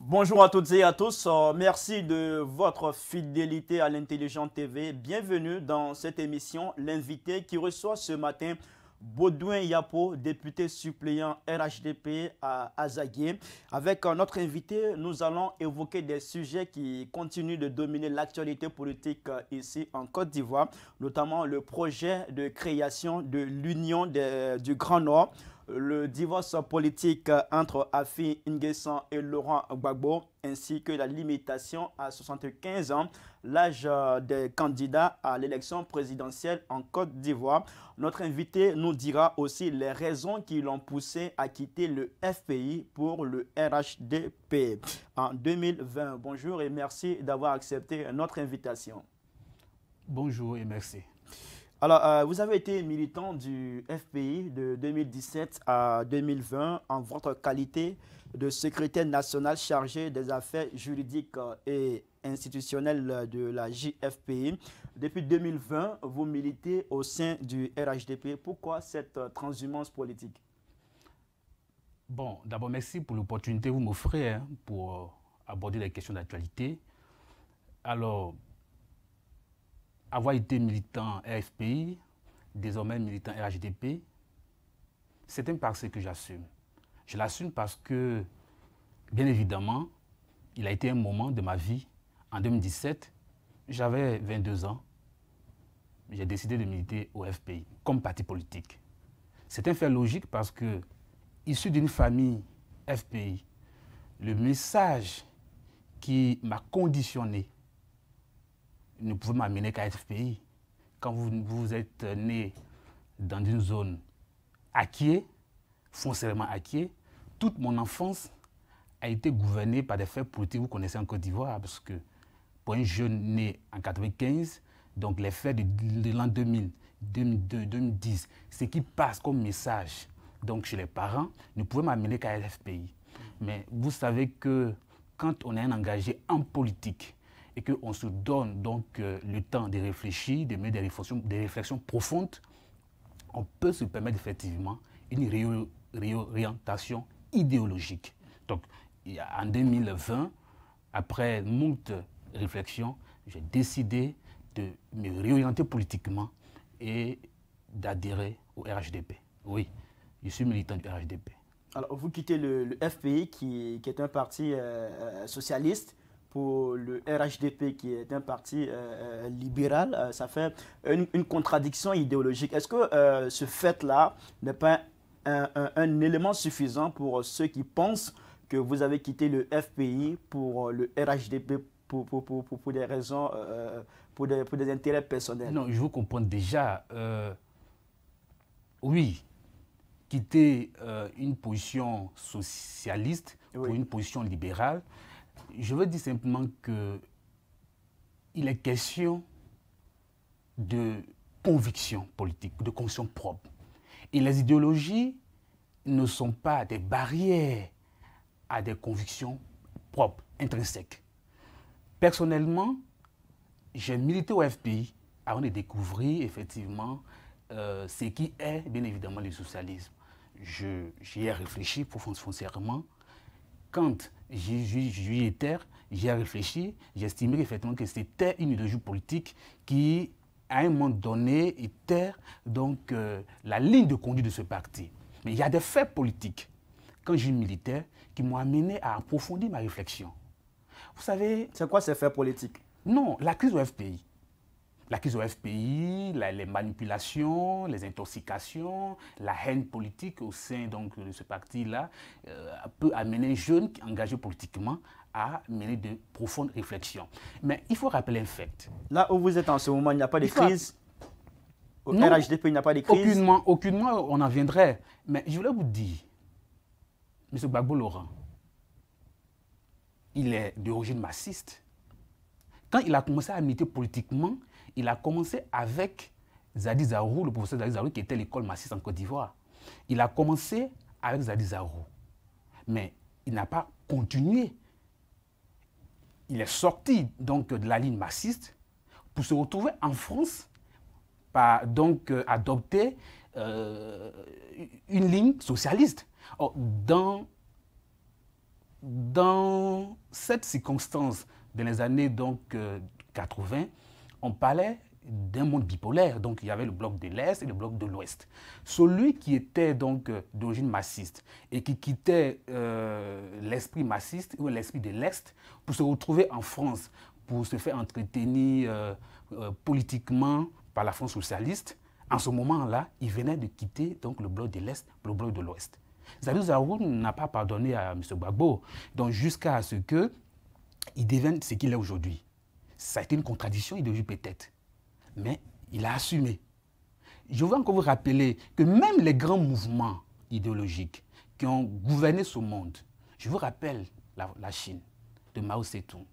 Bonjour à toutes et à tous, merci de votre fidélité à l'Intelligent TV. Bienvenue dans cette émission, l'invité qui reçoit ce matin Baudouin Yapo, député suppléant RHDP à Azagué. Avec notre invité, nous allons évoquer des sujets qui continuent de dominer l'actualité politique ici en Côte d'Ivoire, notamment le projet de création de l'Union du Grand Nord, le divorce politique entre Afi N'Guessan et Laurent Gbagbo, ainsi que la limitation à 75 ans, l'âge des candidats à l'élection présidentielle en Côte d'Ivoire. Notre invité nous dira aussi les raisons qui l'ont poussé à quitter le FPI pour le RHDP en 2020. Bonjour et merci d'avoir accepté notre invitation. Bonjour et merci. Alors, vous avez été militant du FPI de 2017 à 2020 en votre qualité de secrétaire national chargé des affaires juridiques et institutionnelles de la JFPI. Depuis 2020, vous militez au sein du RHDP. Pourquoi cette transhumance politique? Bon, d'abord, merci pour l'opportunité que vous m'offrez pour aborder les questions d'actualité. Alors, avoir été militant RFPI, désormais militant RHDP, c'est un parti que j'assume. Je l'assume parce que, bien évidemment, il a été un moment de ma vie. En 2017, j'avais 22 ans. J'ai décidé de militer au FPI comme parti politique. C'est un fait logique parce que, issu d'une famille FPI, le message qui m'a conditionné ne pouvait m'amener qu'à FPI. Quand vous êtes né dans une zone acquiée, foncièrement acquiée, toute mon enfance a été gouvernée par des faits politiques que vous connaissez en Côte d'Ivoire, parce que pour un jeune né en 1995, donc les faits de l'an 2000, 2002, 2010, ce qui passe comme message donc chez les parents ne pouvait m'amener qu'à FPI. Mais vous savez que quand on est un engagé en politique, et qu'on se donne donc le temps de réfléchir, de mener des réflexions profondes, on peut se permettre effectivement une réorientation idéologique. Donc, en 2020, après moult réflexions, j'ai décidé de me réorienter politiquement et d'adhérer au RHDP. Oui, je suis militant du RHDP. Alors, vous quittez le FPI qui est un parti socialiste, pour le RHDP qui est un parti libéral, ça fait une contradiction idéologique. Est-ce que ce fait-là n'est pas un élément suffisant pour ceux qui pensent que vous avez quitté le FPI pour le RHDP pour des raisons, pour des intérêts personnels? Non, je vous comprends déjà. Oui, quitter une position socialiste pour une position libérale, je veux dire simplement qu'il est question de conviction politique, de conviction propre. Et les idéologies ne sont pas des barrières à des convictions propres, intrinsèques. Personnellement, j'ai milité au FPI avant de découvrir effectivement ce qui est bien évidemment le socialisme. J'y ai réfléchi foncièrement. Quand j'y étais, j'ai réfléchi, j'ai estimé effectivement que c'était une idéologie politique qui, à un moment donné, était donc la ligne de conduite de ce parti. Mais il y a des faits politiques, quand j'y militais, qui m'ont amené à approfondir ma réflexion. Vous savez... C'est quoi ces faits politiques? Non, la crise au FPI. La crise au FPI, les manipulations, les intoxications, la haine politique au sein donc, de ce parti-là peut amener les jeunes engagés politiquement à mener de profondes réflexions. Mais il faut rappeler un fait. Là où vous êtes en ce moment, il n'y a pas de crise? Au RHDP, il n'y a pas de crise? Aucunement, on en viendrait. Mais je voulais vous dire, M. Gbagbo Laurent, il est d'origine massiste. Quand il a commencé à militer politiquement, il a commencé avec Zadi Zarou, le professeur Zadi Zarou, qui était l'école massiste en Côte d'Ivoire. Il a commencé avec Zadi Zarou, mais il n'a pas continué. Il est sorti donc de la ligne massiste pour se retrouver en France, donc adopter une ligne socialiste. Or, dans dans cette circonstance, dans les années donc, 80, on parlait d'un monde bipolaire. Donc, il y avait le bloc de l'Est et le bloc de l'Ouest. Celui qui était donc d'origine marxiste et qui quittait l'esprit marxiste ou l'esprit de l'Est pour se retrouver en France, pour se faire entretenir politiquement par la France socialiste, en ce moment-là, il venait de quitter donc, le bloc de l'Est pour le bloc de l'Ouest. Zadou Zarou n'a pas pardonné à M. Gbagbo, donc jusqu'à ce qu'il devienne ce qu'il est aujourd'hui. Ça a été une contradiction idéologique peut-être, mais il a assumé. Je veux encore vous rappeler que même les grands mouvements idéologiques qui ont gouverné ce monde, je vous rappelle la Chine de Mao Tse-tung,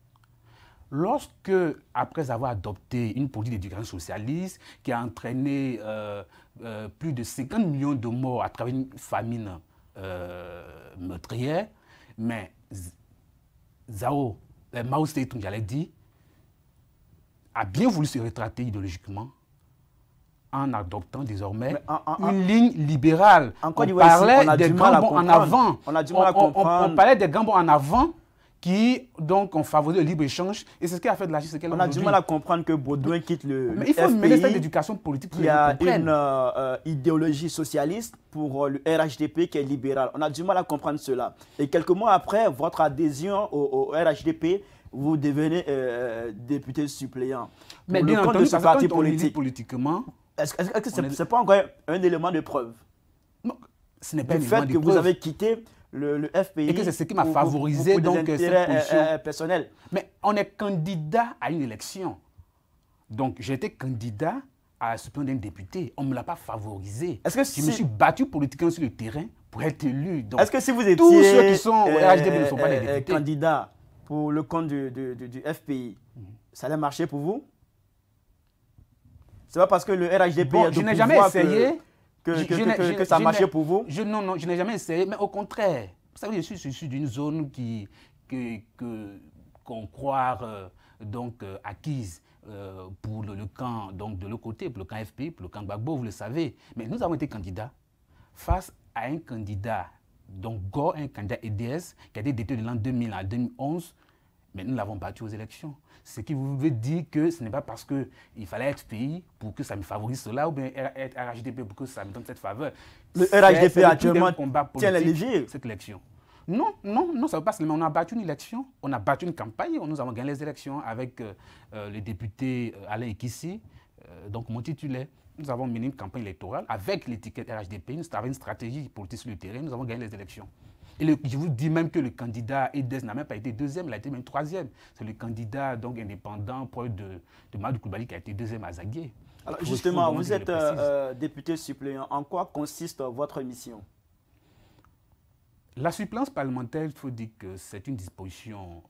lorsque, après avoir adopté une politique d'éducation socialiste qui a entraîné plus de 50 millions de morts à travers une famine meurtrière, mais Mao Tse-tung, j'allais dire, a bien voulu se rétracter idéologiquement en adoptant désormais une ligne libérale. On parlait des grands bons en avant. On parlait des grands bons en avant qui donc ont favorisé le libre-échange. Et c'est ce qui a fait de la Chine. On a du mal à comprendre que Baudouin quitte le Mais il faut un ministère d'éducation politique pour qu'il y a une idéologie socialiste pour le RHDP qui est libéral. On a du mal à comprendre cela. Et quelques mois après votre adhésion au RHDP, vous devenez député suppléant. Mais bien entendu, ce parti politique politiquement... Est-ce que ce n'est pas encore un élément de preuve? Non, ce n'est pas un élément de preuve. Le fait que vous avez quitté le FPI et que c'est ce qui m'a favorisé donc cette position personnelle. Mais on est candidat à une élection. Donc j'étais candidat à la suppléance d'un député. On ne me l'a pas favorisé. Je me suis battu politiquement sur le terrain pour être élu. Est-ce que si vous étiez tous ceux qui sont au RHDP ne sont pas des députés. Candidat pour le compte du FPI, ça allait marcher pour vous? C'est pas parce que le RHDP je n'ai jamais essayé que ça marchait pour vous? Non, je n'ai jamais essayé, mais au contraire. Vous savez, je suis d'une zone qu'on croit acquise pour le camp donc, de l'autre côté, pour le camp FPI, pour le camp Gbagbo, vous le savez. Mais nous avons été candidats face à un candidat, donc Gore, un candidat EDS, qui a été détenu de l'an 2000 à 2011, mais nous l'avons battu aux élections. Ce qui veut dire que ce n'est pas parce qu'il fallait être FPI pour que ça me favorise cela, ou bien être RHDP pour que ça me donne cette faveur. Le RHDP actuellement tient les leviers. Cette élection. Non, ça ne veut pas seulement. On a battu une élection, on a battu une campagne, nous avons gagné les élections avec le député Alain Ekissi, donc mon titulaire. Nous avons mené une campagne électorale avec l'étiquette RHDP, nous avons une stratégie politique sur le terrain, nous avons gagné les élections. Et je vous dis même que le candidat EDES n'a même pas été deuxième, il a été même troisième. C'est le candidat donc, indépendant proche de Madou Koulibaly qui a été deuxième à Zaguier. Alors justement, vous êtes député suppléant. En quoi consiste votre mission? La suppléance parlementaire, il faut dire que c'est une disposition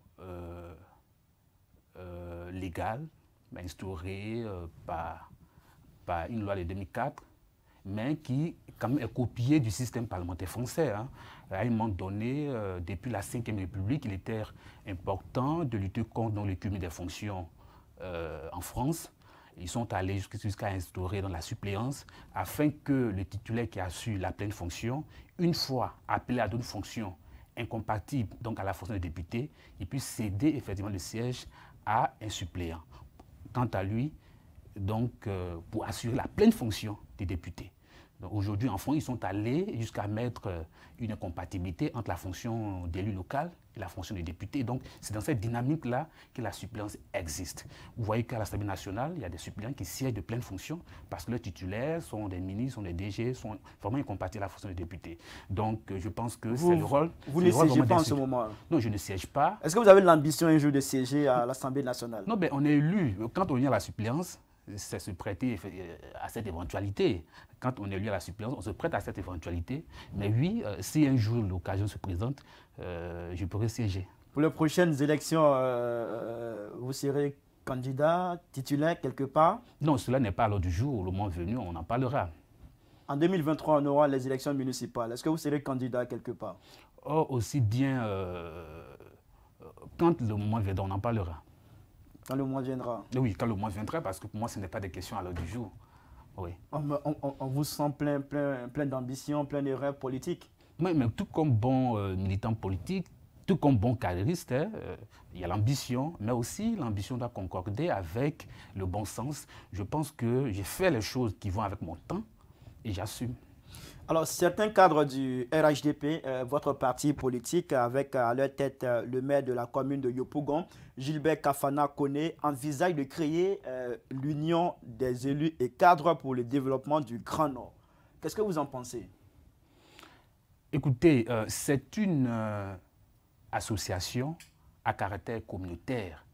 légale, instaurée par une loi de 2004, mais qui quand même est copiée du système parlementaire français. Hein. À un moment donné, depuis la Ve République, il était important de lutter contre le cumul des fonctions en France. Ils sont allés jusqu'à instaurer dans la suppléance afin que le titulaire qui a su la pleine fonction, une fois appelé à d'autres fonctions incompatibles donc à la fonction de député, il puisse céder effectivement le siège à un suppléant. Quant à lui, donc, pour assurer la pleine fonction des députés. Aujourd'hui, en France, ils sont allés jusqu'à mettre une incompatibilité entre la fonction d'élu local et la fonction de député. Donc, c'est dans cette dynamique-là que la suppléance existe. Vous voyez qu'à l'Assemblée nationale, il y a des suppléants qui siègent de pleine fonction parce que leurs titulaires sont des ministres, sont des DG, sont vraiment incompatibles à la fonction de député. Donc, je pense que c'est le rôle. Vous ne siégez pas en ce moment? Non, je ne siège pas. Est-ce que vous avez l'ambition un jour de siéger à l'Assemblée nationale? Non, on est élu. Quand on vient à la suppléance, c'est se prêter à cette éventualité. Quand on est élu à la suppléance, on se prête à cette éventualité. Mais oui, si un jour l'occasion se présente, je pourrais siéger. Pour les prochaines élections, vous serez candidat, titulaire quelque part? Non, cela n'est pas à l'ordre du jour. Le moment venu, on en parlera. En 2023, on aura les élections municipales. Est-ce que vous serez candidat quelque part? Oh, aussi bien, quand le moment viendra, on en parlera. Quand le mois viendra? Oui, quand le mois viendra, parce que pour moi, ce n'est pas des questions à l'ordre du jour. Oui. On vous sent plein d'ambition, plein de rêves politiques. Oui, mais tout comme bon militant politique, tout comme bon carriériste, hein, il y a l'ambition, mais aussi l'ambition doit concorder avec le bon sens. Je pense que j'ai fait les choses qui vont avec mon temps et j'assume. Alors, certains cadres du RHDP, votre parti politique, avec à leur tête le maire de la commune de Yopougon, Gilbert Kafana Koné, envisagent de créer l'Union des élus et cadres pour le développement du Grand Nord. Qu'est-ce que vous en pensez? Écoutez, c'est une association à caractère communautaire.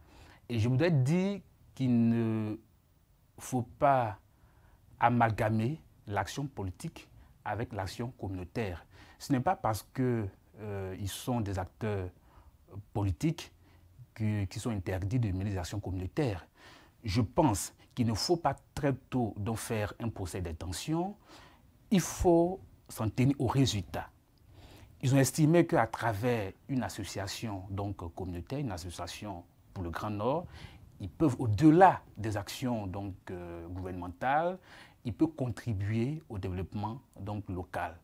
Et je voudrais dire qu'il ne faut pas amalgamer l'action politique avec l'action communautaire. Ce n'est pas parce qu'ils sont des acteurs politiques qui sont interdits de mener des actions communautaires. Je pense qu'il ne faut pas très tôt donc faire un procès d'intention. Il faut s'en tenir au résultat. Ils ont estimé qu'à travers une association donc, communautaire, une association pour le Grand Nord, ils peuvent, au-delà des actions donc, gouvernementales, ils peuvent contribuer au développement donc, local.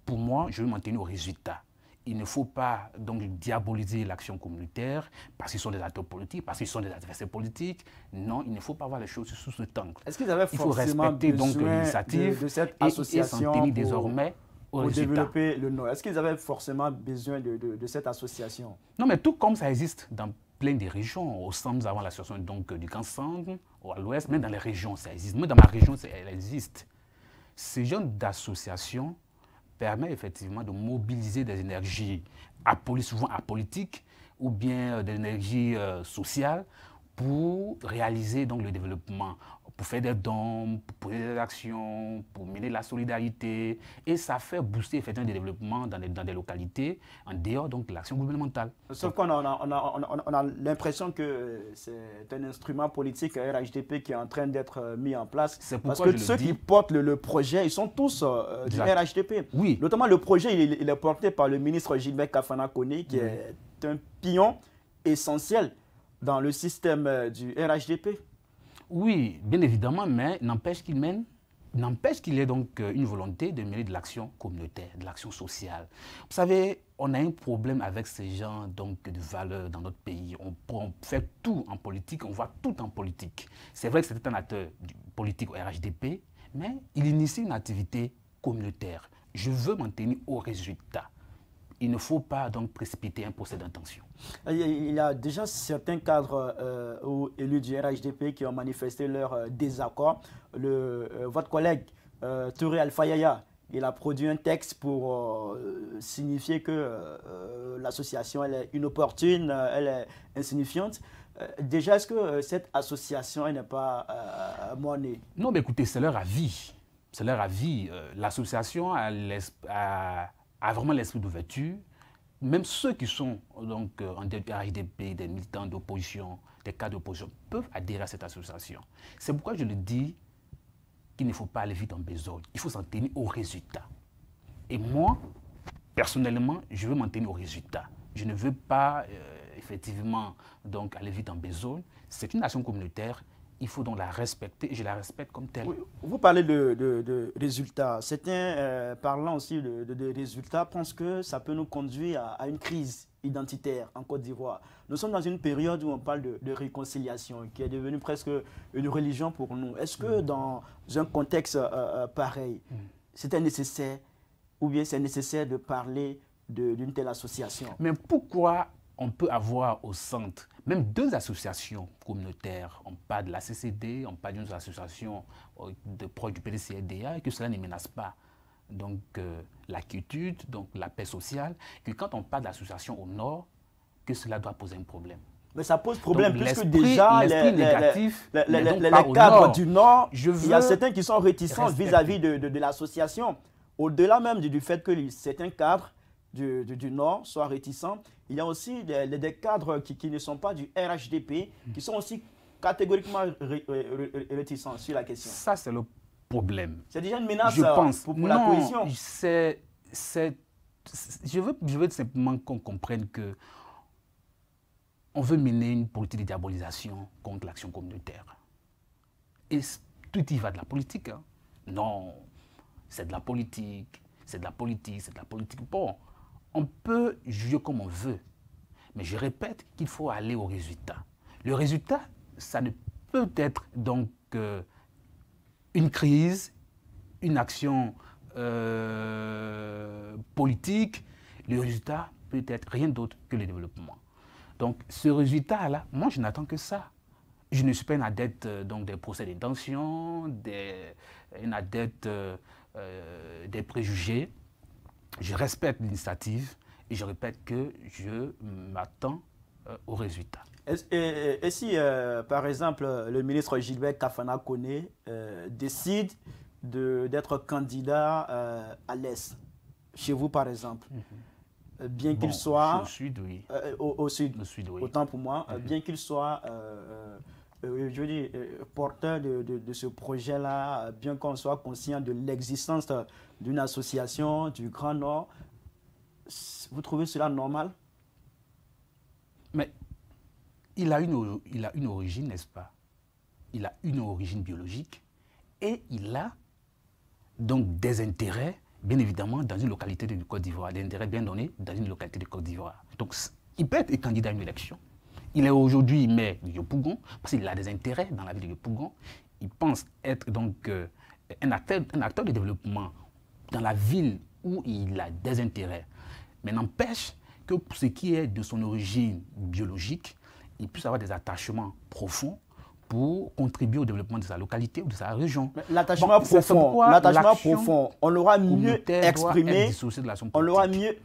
Pour moi, je veux m'en tenir au résultat. Il ne faut pas donc diaboliser l'action communautaire parce qu'ils sont des acteurs politiques, parce qu'ils sont des adversaires politiques. Non, il ne faut pas voir les choses sous ce angle. Est-ce qu'ils avaient forcément respecter donc l'initiative de cette association et s'en tenir désormais pour développer le Nord? Est-ce qu'ils avaient forcément besoin de cette association? Non, mais tout comme ça existe dans plein de régions. Au centre, nous avons l'association du Grand Centre, à l'ouest, même dans les régions, ça existe. Même dans ma région, elle existe. Ce genre d'association permet effectivement de mobiliser des énergies souvent apolitiques ou bien des énergies sociales pour réaliser donc, le développement, pour faire des dons, pour poser des actions, pour mener la solidarité. Et ça fait booster effectivement le développement dans des localités en dehors donc, de l'action gouvernementale. Sauf qu'on a l'impression que c'est un instrument politique RHDP qui est en train d'être mis en place. Parce que ceux qui portent le projet, ils sont tous du RHDP. Oui. Notamment le projet, il est porté par le ministre Gilbert Kafana Koné, qui est un pion essentiel dans le système du RHDP. Oui, bien évidemment, mais n'empêche qu'il ait donc une volonté de mener de l'action communautaire, de l'action sociale. Vous savez, on a un problème avec ces gens donc, de valeurs dans notre pays. On fait tout en politique, on voit tout en politique. C'est vrai que c'est un acteur politique au RHDP, mais il initie une activité communautaire. Je veux m'en tenir au résultat. Il ne faut pas donc précipiter un procès d'intention. Il y a déjà certains cadres ou élus du RHDP qui ont manifesté leur désaccord. Votre collègue Touré Alfayaya, il a produit un texte pour signifier que l'association elle est inopportune, elle est insignifiante. Déjà, est-ce que cette association n'est pas monnaie? Non, mais écoutez, c'est leur avis. C'est leur avis. L'association a vraiment l'esprit d'ouverture. Même ceux qui sont donc, en RHDP, des militants d'opposition, des cadres d'opposition, peuvent adhérer à cette association. C'est pourquoi je le dis qu'il ne faut pas aller vite en besogne. Il faut s'en tenir au résultat. Et moi, personnellement, je veux m'en tenir au résultat. Je ne veux pas, effectivement, donc, aller vite en besogne. C'est une action communautaire. Il faut donc la respecter et je la respecte comme telle. Oui, vous parlez de résultats. Certains, parlant aussi de résultats, pensent que ça peut nous conduire à une crise identitaire en Côte d'Ivoire. Nous sommes dans une période où on parle de réconciliation, qui est devenue presque une religion pour nous. Est-ce que dans un contexte pareil, c'était nécessaire ou bien c'est nécessaire de parler d'une telle association? Mais pourquoi on peut avoir au centre même deux associations communautaires, on parle de la CCD, on parle d'une association de proche du PDCDA, et que cela ne menace pas donc la quiétude, donc la paix sociale, que quand on parle d'association au nord, que cela doit poser un problème. Mais ça pose problème donc, puisque déjà les cadres du Nord, il y a certains qui sont réticents vis-à-vis de l'association. Au-delà même du fait que certains cadres du Nord soient réticents, il y a aussi des cadres qui ne sont pas du RHDP, qui sont aussi catégoriquement réticents sur la question. Ça, c'est le problème. C'est déjà une menace pour non, la cohésion. Je veux simplement qu'on comprenne que on veut mener une politique de diabolisation contre l'action communautaire. Et tout y va de la politique. Hein. Non, c'est de la politique, c'est de la politique, c'est de la politique. Bon, on peut juger comme on veut, mais je répète qu'il faut aller au résultat. Le résultat, ça ne peut être donc une crise, une action politique. Le résultat peut être rien d'autre que le développement. Donc ce résultat-là, moi je n'attends que ça. Je ne suis pas un adepte donc, des procès d'intention, un adepte des préjugés. Je respecte l'initiative et je répète que je m'attends au résultat. Et si, par exemple, le ministre Gilbert Kafana Koné décide d'être candidat à l'Est, chez vous par exemple, bien qu'il soit... Au sud, oui. Au sud, oui. Autant pour moi, bien qu'il soit... je dis, porteur de ce projet-là, bien qu'on soit conscient de l'existence d'une association du Grand Nord, vous trouvez cela normal? Mais il a une origine, n'est-ce pas? Il a une origine biologique et il a donc des intérêts, bien évidemment, dans une localité de Côte d'Ivoire, des intérêts bien donnés dans une localité de Côte d'Ivoire. Donc, il peut être candidat à une élection. Il est aujourd'hui maire de Yopougon parce qu'il a des intérêts dans la ville de Yopougon. Il pense être donc un acteur de développement dans la ville où il a des intérêts. Mais n'empêche que pour ce qui est de son origine biologique, il puisse avoir des attachements profonds pour contribuer au développement de sa localité ou de sa région. L'attachement profond, on l'aura mieux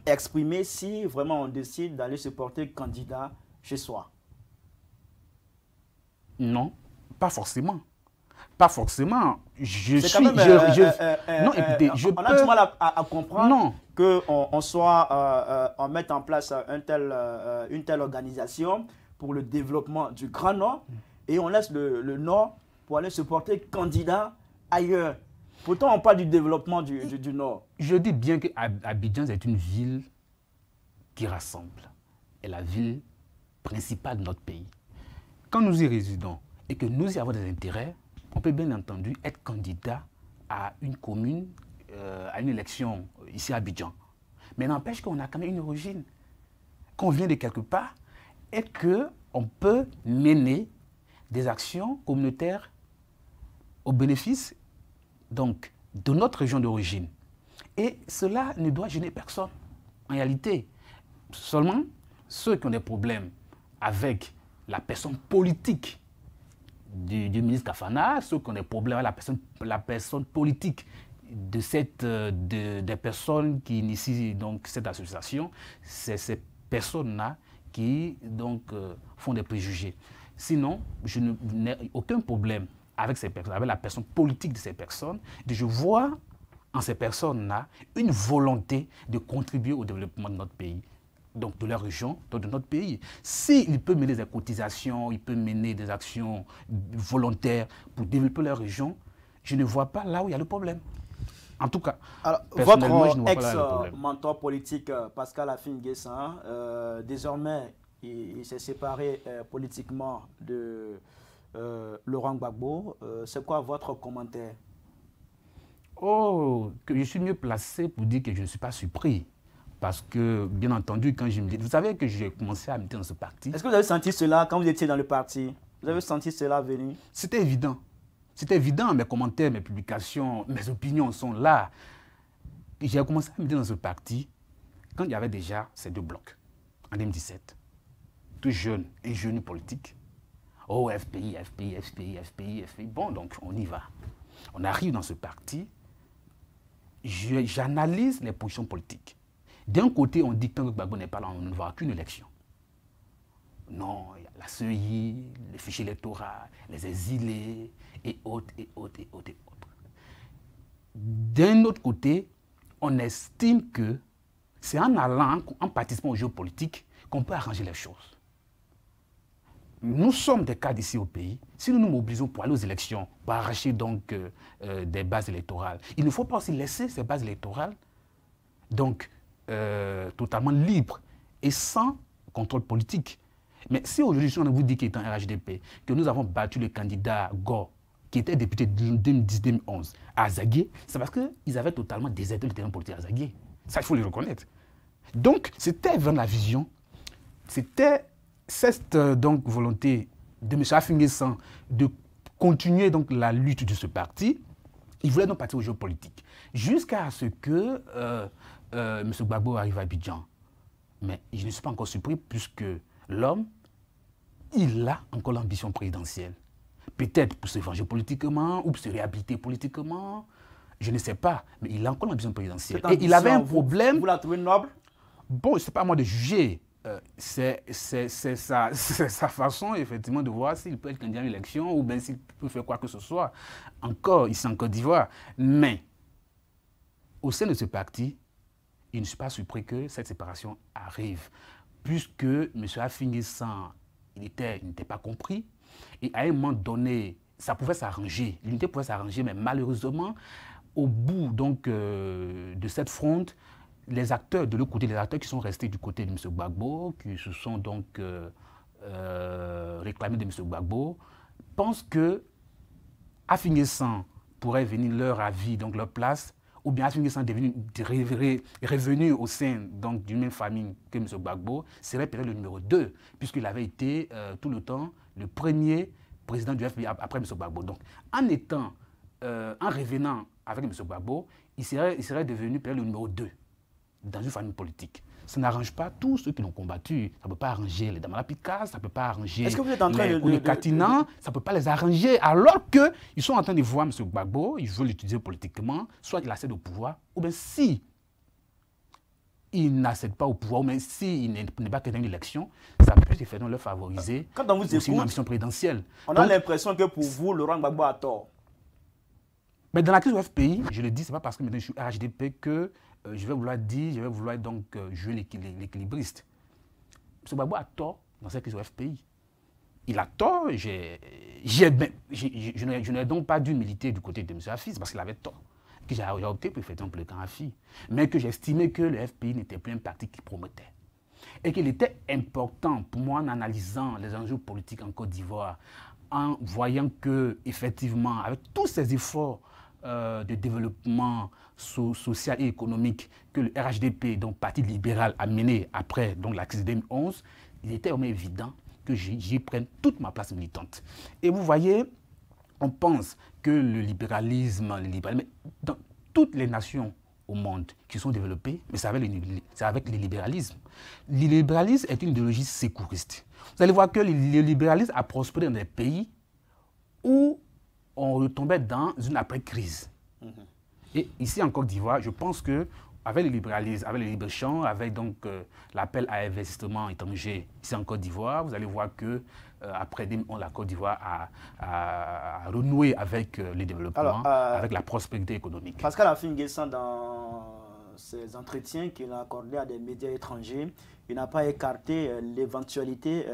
exprimé si vraiment on décide d'aller se porter candidat chez soi. Non, pas forcément. Pas forcément. Non, écoutez, on a du mal à comprendre qu'on mette en place une telle organisation pour le développement du Grand Nord et on laisse le Nord pour aller se porter candidat ailleurs. Pourtant, on parle du développement du Nord. Je dis bien qu'Abidjan est une ville qui rassemble. C'est la ville principale de notre pays. Quand nous y résidons et que nous y avons des intérêts, on peut bien entendu être candidat à une commune, à une élection ici à Abidjan. Mais n'empêche qu'on a quand même une origine, qu'on vient de quelque part et qu'on peut mener des actions communautaires au bénéfice donc, de notre région d'origine. Et cela ne doit gêner personne. En réalité, seulement ceux qui ont des problèmes avec la personne politique du ministre Kafana, ceux qui ont des problèmes avec la personne politique des personnes qui initient donc cette association, c'est ces personnes-là qui donc, font des préjugés. Sinon, je n'ai aucun problème avec ces personnes, avec la personne politique de ces personnes. Je vois en ces personnes-là une volonté de contribuer au développement de notre pays. Donc de leur région, donc de notre pays. S'il peut mener des cotisations, il peut mener des actions volontaires pour développer leur région, je ne vois pas là où il y a le problème. En tout cas, alors, votre ex-mentor politique, Pascal Affi-N'Guessan, désormais, il s'est séparé politiquement de Laurent Gbagbo. C'est quoi votre commentaire? Oh, que je suis mieux placé pour dire que je ne suis pas surpris. Parce que, bien entendu, quand je me dis... Vous savez que j'ai commencé à militer dans ce parti. Est-ce que vous avez senti cela quand vous étiez dans le parti? Vous avez senti cela venir? C'était évident. C'était évident. Mes commentaires, mes publications, mes opinions sont là. J'ai commencé à militer dans ce parti quand il y avait déjà ces deux blocs, en 2017. Tout jeune et jeune politique. Oh, FPI, FPI, FPI, FPI, FPI. Bon, donc, on y va. On arrive dans ce parti. J'analyse les positions politiques. D'un côté, on dit que tant que Gbagbo n'est pas là, on ne va aucune élection. Non, il y a la CEI, le fichier électoral, les exilés, et autres, et autres, et autres, et autres. D'un autre côté, on estime que c'est en allant, en participant aux jeux politiques, qu'on peut arranger les choses. Nous sommes des cadres ici au pays. Si nous nous mobilisons pour aller aux élections, pour arracher donc des bases électorales, il ne faut pas aussi laisser ces bases électorales donc, totalement libre et sans contrôle politique. Mais si aujourd'hui, on vous dit qu'il est en RHDP, que nous avons battu le candidat Gore, qui était député de 2010-2011 à Azagué, c'est parce qu'ils avaient totalement déserté le terrain politique à Azagué. Ça, il faut le reconnaître. Donc, c'était vraiment la vision, c'était cette donc, volonté de M. Afingé-San de continuer donc, la lutte de ce parti. Il voulait donc partir au jeu politique, jusqu'à ce que M. Gbagbo arrive à Abidjan. Mais je ne suis pas encore surpris, puisque l'homme, il a encore l'ambition présidentielle. Peut-être pour se venger politiquement, ou pour se réhabiliter politiquement, je ne sais pas, mais il a encore l'ambition présidentielle. Et il avait un problème... Vous la trouvez noble? Bon, ce n'est pas à moi de juger. C'est sa façon, effectivement, de voir s'il peut être candidat à l'élection ou bien s'il peut faire quoi que ce soit, encore ici en Côte d'Ivoire. Mais, au sein de ce parti, je ne suis pas surpris que cette séparation arrive, puisque M. Afingé-San, il n'était pas compris, et à un moment donné, ça pouvait s'arranger, l'unité pouvait s'arranger, mais malheureusement, au bout donc, de cette fronde, les acteurs de l'autre côté, les acteurs qui sont restés du côté de M. Gbagbo, qui se sont donc réclamés de M. Gbagbo, pensent que Afingé-San pourrait venir leur avis, donc leur place, ou bien Afingé-San revenu au sein d'une même famille que M. Gbagbo, serait peut-être le numéro 2, puisqu'il avait été tout le temps le premier président du FPI après M. Gbagbo. Donc, en revenant avec M. Gbagbo, il serait devenu peut-être le numéro 2 dans une famille politique. Ça n'arrange pas tous ceux qui l'ont combattu. Ça ne peut pas arranger les Damala Pikas, ça ne peut pas arranger les Katina, ça ne peut pas les arranger, alors qu'ils sont en train de voir M. Gbagbo, ils veulent l'utiliser politiquement, soit il accède au pouvoir, ou bien si il n'accède pas au pouvoir, ou bien s'il n'est pas candidat à une élection, ça peut effectivement le favoriser. Quand on vous écoute, une ambition présidentielle. On a l'impression que pour vous, Laurent Gbagbo a tort. Mais dans la crise du FPI, je le dis, ce n'est pas parce que maintenant je suis RHDP que je vais vouloir donc jouer l'équilibriste. M. Gbagbo a tort dans cette crise au FPI. Il a tort, je n'ai donc pas dû militer du côté de M. Afis parce qu'il avait tort. Que j'ai opté pour effectivement pour le camp Afi, mais que j'estimais que le FPI n'était plus un parti qui promettait. Et qu'il était important pour moi en analysant les enjeux politiques en Côte d'Ivoire, en voyant que, effectivement, avec tous ces efforts de développement social et économique que le RHDP, donc Parti libéral, a mené après donc, la crise de 2011, il était vraiment évident que j'y prenne toute ma place militante. Et vous voyez, on pense que le libéralisme, dans toutes les nations au monde qui sont développées, mais c'est avec le libéralisme. Le libéralisme est une idéologie sécuriste. Vous allez voir que le libéralisme a prospéré dans des pays où on retombait dans une après-crise. Et ici en Côte d'Ivoire, je pense qu'avec le libéralisme, avec le libre-champ, avec donc l'appel à investissement étranger ici en Côte d'Ivoire, vous allez voir que après 2011, la Côte d'Ivoire a renoué avec le développement, avec la prospérité économique. Pascal Afingé-San, dans ses entretiens qu'il a accordés à des médias étrangers, il n'a pas écarté l'éventualité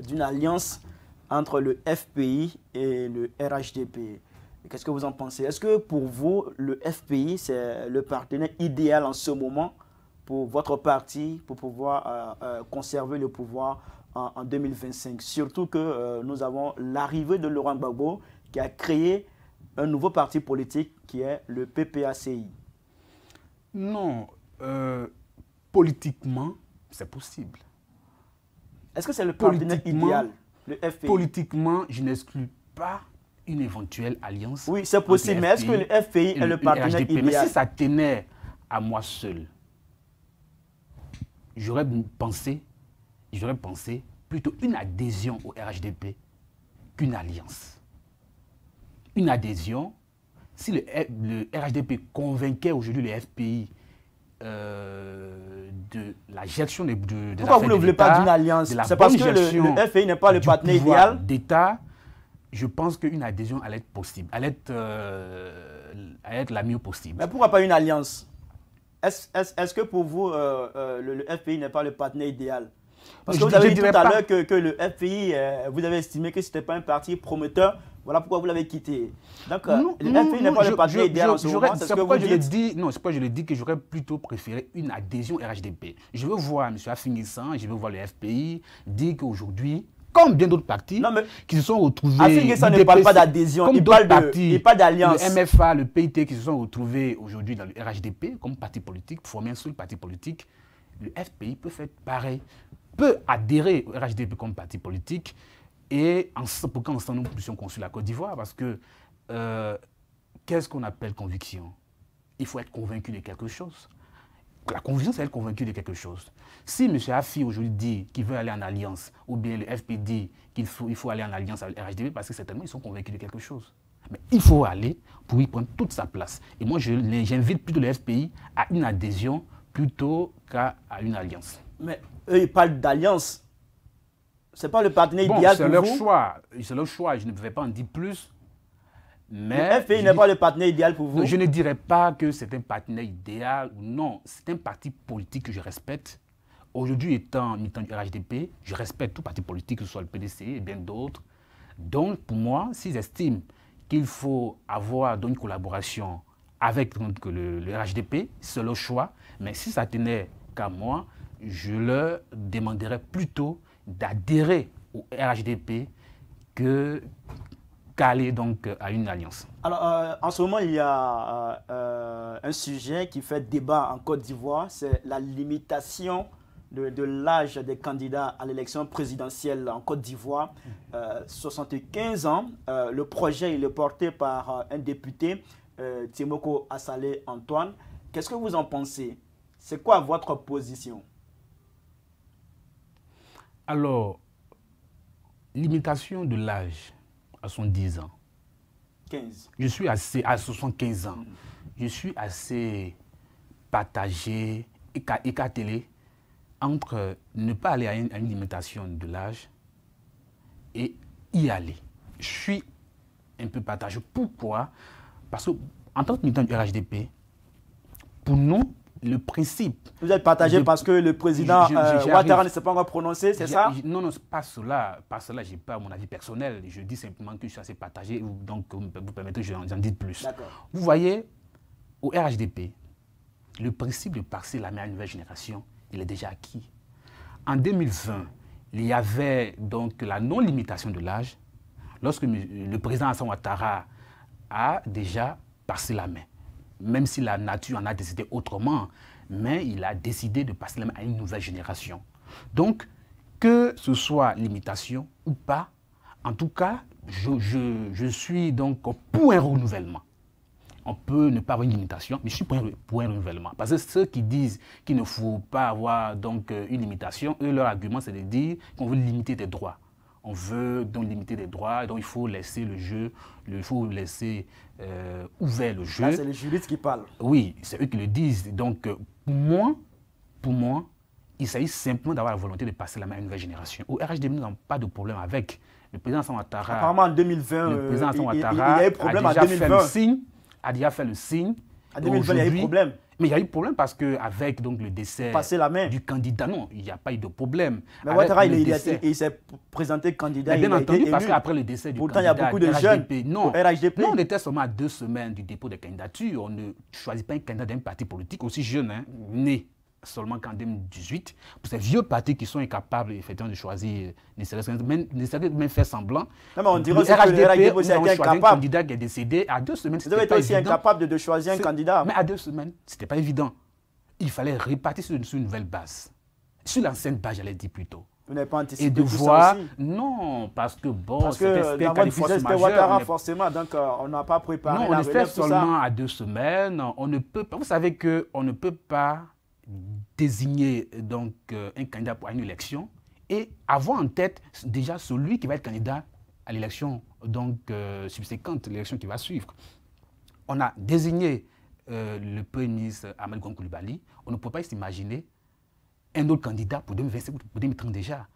d'une alliance entre le FPI et le RHDP. Qu'est-ce que vous en pensez? Est-ce que pour vous, le FPI, c'est le partenaire idéal en ce moment pour votre parti, pour pouvoir conserver le pouvoir en 2025? Surtout que nous avons l'arrivée de Laurent Gbagbo qui a créé un nouveau parti politique qui est le PPACI. Non, politiquement, c'est possible. Est-ce que c'est le partenaire idéal, le FPI? Politiquement, je n'exclus pas une éventuelle alliance. Oui, c'est possible, mais est-ce que le FPI est le partenaire idéal? Mais si ça tenait à moi seul, j'aurais pensé plutôt une adhésion au RHDP qu'une alliance. Une adhésion, si le RHDP convainquait aujourd'hui le FPI de la gestion des affaires d'État. Pourquoi vous ne voulez pas d'une alliance? C'est parce que le FPI n'est pas le partenaire idéal d'État. Je pense qu'une adhésion allait être possible, allait être la mieux possible. Mais pourquoi pas une alliance? Est-ce que pour vous, le FPI n'est pas le partenaire idéal? Parce que vous avez dit tout à l'heure que le FPI, vous avez estimé que ce n'était pas un parti prometteur. Voilà pourquoi vous l'avez quitté. Donc, le FPI n'est pas le partenaire idéal en ce moment. C'est pourquoi je l'ai dit que j'aurais plutôt préféré une adhésion RHDP. Je veux voir M. Afingé-San, je veux voir le FPI dire qu'aujourd'hui, comme bien d'autres partis qui se sont retrouvés... Afingé-San ne parle pas d'adhésion, il parle d'alliance. Le MFA, le PIT qui se sont retrouvés aujourd'hui dans le RHDP comme parti politique, pour former un seul parti politique. le FPI peut faire pareil, peut adhérer au RHDP comme parti politique et pour qu'ensemble nous puissions construire la Côte d'Ivoire. Parce que qu'est-ce qu'on appelle conviction? Il faut être convaincu de quelque chose. La conviction, c'est être convaincu de quelque chose. Si M. Afi aujourd'hui dit qu'il veut aller en alliance, ou bien le FPI dit qu'il faut aller en alliance avec le RHDP, parce que certainement ils sont convaincus de quelque chose. Mais il faut aller pour y prendre toute sa place. Et moi, j'invite plutôt le FPI à une adhésion plutôt qu'à une alliance. Mais eux, ils parlent d'alliance. Ce n'est pas le partenaire idéal pour vous? C'est leur choix. Je ne vais pas en dire plus. Mais le FPI n'est pas le partenaire idéal pour vous? Je ne dirais pas que c'est un partenaire idéal ou non. C'est un parti politique que je respecte. Aujourd'hui, étant militant du RHDP, je respecte tout parti politique, que ce soit le PDC et bien d'autres. Donc, pour moi, s'ils estiment qu'il faut avoir une collaboration avec donc, le RHDP, c'est leur choix. Mais si ça tenait qu'à moi, je leur demanderais plutôt d'adhérer au RHDP qu'aller donc à une alliance. Alors, en ce moment, il y a un sujet qui fait débat en Côte d'Ivoire, c'est la limitation de l'âge des candidats à l'élection présidentielle en Côte d'Ivoire. 75 ans. Le projet il est porté par un député, Timoko Assalé Antoine. Qu'est-ce que vous en pensez? C'est quoi votre position? Alors, limitation de l'âge à 70 ans. 15. Je suis assez, à 75 ans. Je suis assez partagé, écartelé entre ne pas aller à une limitation de l'âge et y aller. Je suis un peu partagé. Pourquoi? Parce qu'en tant que militant du RHDP, pour nous, le principe... Vous êtes partagé parce que le président Ouattara ne s'est pas encore prononcé, c'est ça? Non, non, pas cela. Pas cela, je n'ai pas mon avis personnel. Je dis simplement que je suis assez partagé. Donc, vous permettez que j'en dise plus. Vous voyez, au RHDP, le principe de passer la main à une nouvelle génération, il est déjà acquis. En 2020, il y avait donc la non-limitation de l'âge lorsque le président Alassane Ouattara a déjà passé la main. Même si la nature en a décidé autrement, mais il a décidé de passer la main à une nouvelle génération. Donc, que ce soit limitation ou pas, en tout cas, je suis donc pour un renouvellement. On peut ne pas avoir une limitation, mais je suis pour un renouvellement. Parce que ceux qui disent qu'il ne faut pas avoir donc, une limitation, eux, leur argument, c'est de dire qu'on veut limiter des droits. On veut donc limiter des droits, donc il faut laisser le jeu, il faut laisser ouvert le jeu. Là, c'est les juristes qui parlent. Oui, c'est eux qui le disent. Donc, pour moi, il s'agit simplement d'avoir la volonté de passer la main à une nouvelle génération. Au RHDP, nous n'avons pas de problème avec le président Alassane Ouattara. Apparemment, en 2020, le président il y a eu problème a en 2020. A déjà fait le signe. En 2020, il y a eu problème. Mais il y a eu problème parce qu'avec le décès du candidat, non, il n'y a pas eu de problème. Mais Ouattara, il s'est présenté candidat. Bien entendu, parce qu'après le décès du candidat, pourtant, il y a beaucoup de jeunes au RHDP. Non, on était seulement à 2 semaines du dépôt des candidatures. On ne choisit pas un candidat d'un parti politique aussi jeune, hein, né seulement qu'en 2018. Pour ces vieux partis qui sont incapables, effectivement, de choisir, ne serait-ce même faire semblant. Non, mais on dirait que le RHDP aussi a été incapable. Un candidat qui est décédé à 2 semaines. Vous avez été aussi incapable de choisir un candidat. Mais à 2 semaines, ce n'était pas évident. Il fallait répartir sur une nouvelle base. Sur l'ancienne base, j'allais dire plutôt. Vous n'avez pas anticipé et de tout voir, ça aussi? Non, parce que bon, parce que dans votre business, c'était Ouattara forcément, donc on n'a pas préparé non, on le fait seulement à 2 semaines. On ne peut pas, vous savez qu'on ne peut pas désigner donc, un candidat pour une élection et avoir en tête déjà celui qui va être candidat à l'élection subséquente, l'élection qui va suivre. On a désigné le Premier ministre Ahmed Gon Coulibaly. On ne peut pas s'imaginer un autre candidat pour 2025 ou pour 2030 déjà.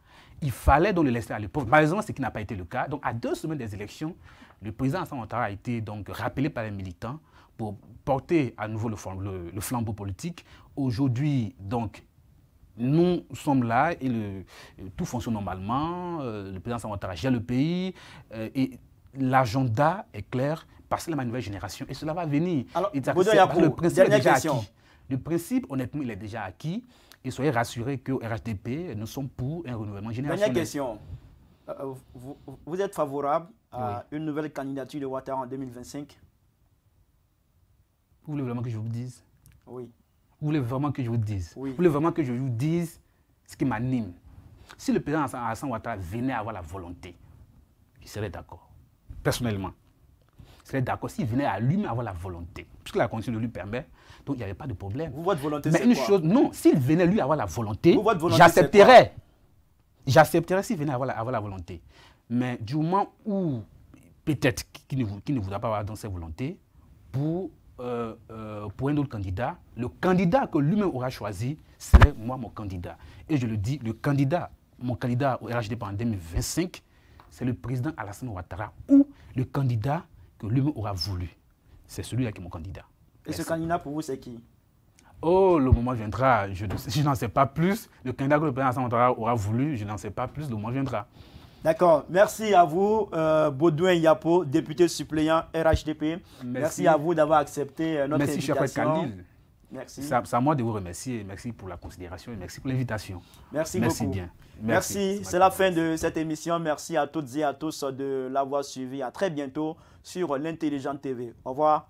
Il fallait donc le laisser à l'épreuve. Malheureusement, ce qui n'a pas été le cas. Donc, à 2 semaines des élections, le président Alassane Ouattara a été donc rappelé par les militants pour porter à nouveau le flambeau politique. Aujourd'hui, donc, nous sommes là et tout fonctionne normalement. Le président Alassane Ouattara gère le pays et l'agenda est clair, passer la nouvelle génération et cela va venir. Alors, le principe est déjà question. acquis. Le principe, honnêtement, il est déjà acquis. Et soyez rassurés qu'au RHDP, nous sommes pour un renouvellement générationnel. Dernière question. Vous êtes favorable à une nouvelle candidature de Ouattara en 2025? Vous voulez vraiment que je vous dise? Oui. Vous voulez vraiment que je vous dise? Oui. Vous voulez vraiment que je vous dise ce qui m'anime? Si le président Alassane Ouattara venait avoir la volonté, je serais d'accord. Personnellement, je serais d'accord s'il venait à lui-même avoir la volonté. Puisque la Constitution le lui permet, donc il n'y avait pas de problème. Vous, votre volonté, mais c'est une quoi? chose, non, s'il venait lui avoir la volonté, volonté, j'accepterais. J'accepterais s'il venait avoir la volonté. Mais du moment où, peut-être qu'il ne voudra pas avoir dans ses volontés, pour un autre candidat, le candidat que lui-même aura choisi serait moi mon candidat. Et je le dis, mon candidat au RHDP en 2025, c'est le président Alassane Ouattara ou le candidat que lui-même aura voulu. C'est celui-là qui est mon candidat. Et ce candidat pour vous, c'est qui? Oh, le moment viendra. Je n'en sais pas plus. Le candidat que le président Alassane Ouattara aura voulu, je n'en sais pas plus. Le moment viendra. D'accord. Merci à vous, Baudouin Yapo, député suppléant RHDP. Merci à vous d'avoir accepté notre invitation. Merci, cher Khalil. Merci. C'est à moi de vous remercier. Merci pour la considération et merci pour l'invitation. Merci beaucoup. Bien. Merci. C'est la fin de cette émission. Merci à toutes et à tous de l'avoir suivi. À très bientôt sur l'Intelligente TV. Au revoir.